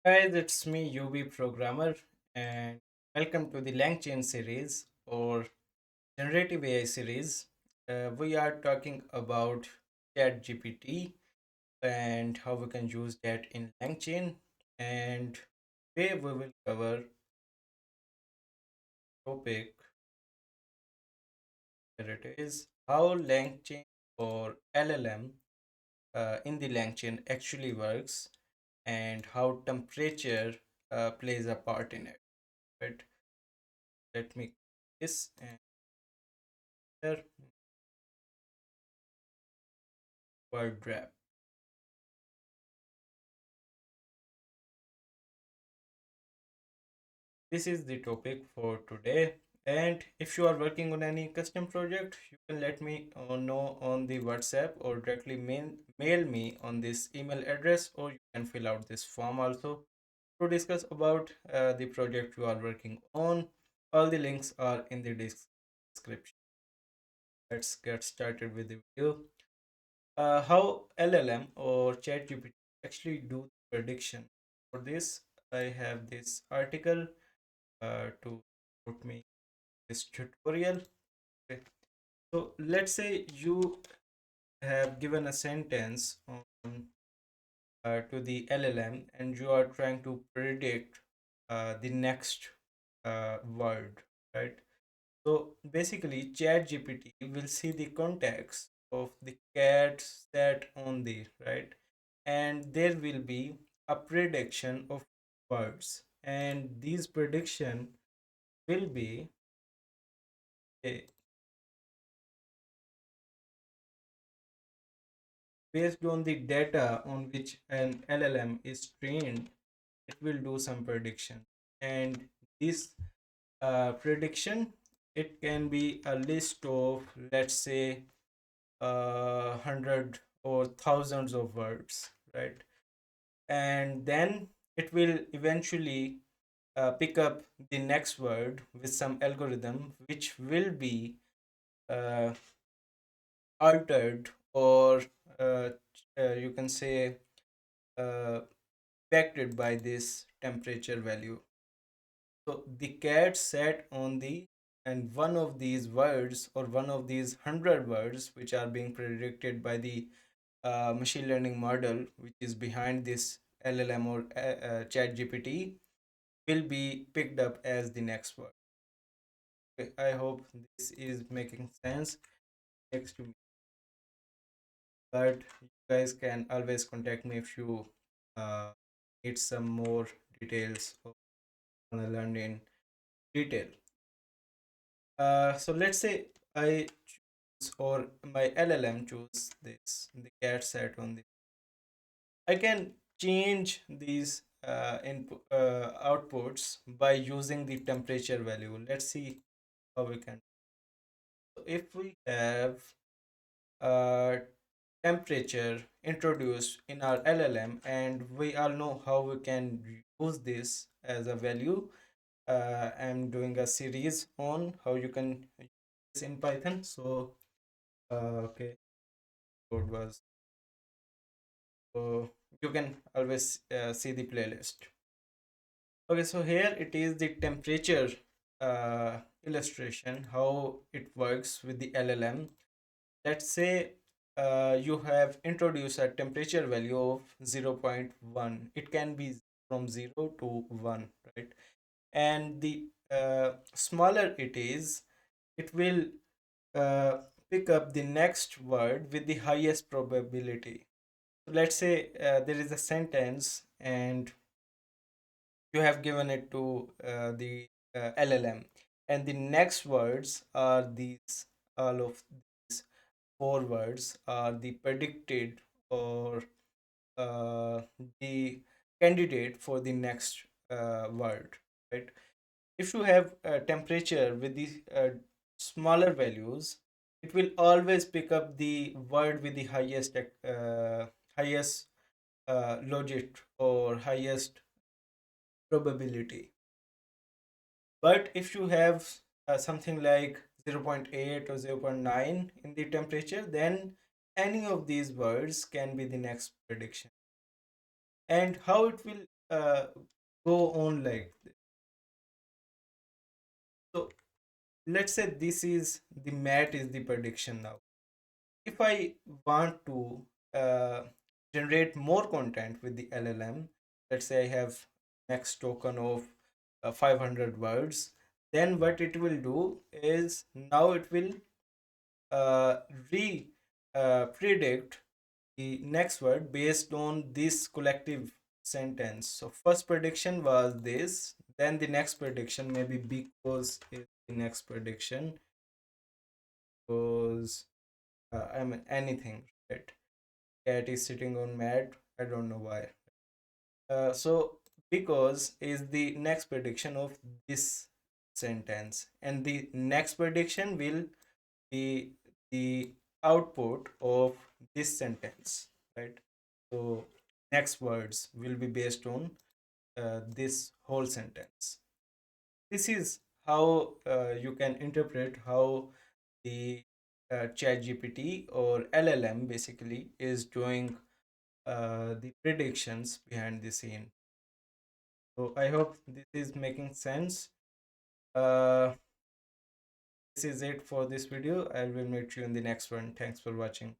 Guys, it's me, UBprogrammer, and welcome to the LangChain series or generative AI series. We are talking about ChatGPT and how we can use that in LangChain. And today we will cover topic that it is how LangChain or LLM in the LangChain actually works and how temperature plays a part in it. But let me this and here word wrap. This is the topic for today. And if you are working on any custom project, you can let me know on the WhatsApp or directly mail me on this email address, or you can fill out this form also to discuss about the project you are working on. All the links are in the description. Let's get started with the video. How LLM or ChatGPT actually do prediction. For this, I have this article to put me this tutorial. Okay. So let's say you have given a sentence on to the LLM and you are trying to predict the next word, right? So basically, ChatGPT will see the context of the cat sat on the right, and there will be a prediction of words, and these prediction will be a based on the data on which an LLM is trained, it will do some prediction. And this prediction, it can be a list of, let's say, hundred or thousands of words, right? And then it will eventually pick up the next word with some algorithm, which will be uh, altered or uh, you can say uh, affected by this temperature value. So the cat sat on the and one of these words or one of these 100 words which are being predicted by the machine learning model which is behind this LLM or chat GPT will be picked up as the next word. Okay, I hope this is making sense next to me, but you guys can always contact me if you uh, need some more details or want to learn in detail. So let's say I choose or my LLM choose this the cat sat on the. I can change these input outputs by using the temperature value. Let's see how we can. So if we have uh, temperature introduced in our LLM, and we all know how we can use this as a value. I'm doing a series on how you can use this in Python. So okay, code was so you can always see the playlist. Okay, so here it is the temperature illustration how it works with the LLM. Let's say you have introduced a temperature value of 0.1. It can be from 0 to 1, right? And the smaller it is, it will uh, pick up the next word with the highest probability. So let's say there is a sentence and you have given it to the LLM, and the next words are these all of these four words are the predicted or uh, the candidate for the next word, right? If you have a temperature with the smaller values, it will always pick up the word with the highest logit or highest probability. But if you have something like 0.8 or 0.9 in the temperature, then any of these words can be the next prediction. And how it will uh, go on like this. So let's say this is the mat is the prediction now. If I want to uh, generate more content with the LLM, let's say I have next token of 500 words, then what it will do is now it will uh, re predict the next word based on this collective sentence. So first prediction was this, then the next prediction maybe because is the next prediction, because I mean anything, right? Cat is sitting on mat. I don't know why. So because is the next prediction of this sentence, and the next prediction will be the output of this sentence, right? So next words will be based on this whole sentence. This is how you can interpret how the ChatGPT or LLM basically is doing the predictions behind the scene. So I hope this is making sense. Uh, this is it for this video. I will meet you in the next one. Thanks for watching.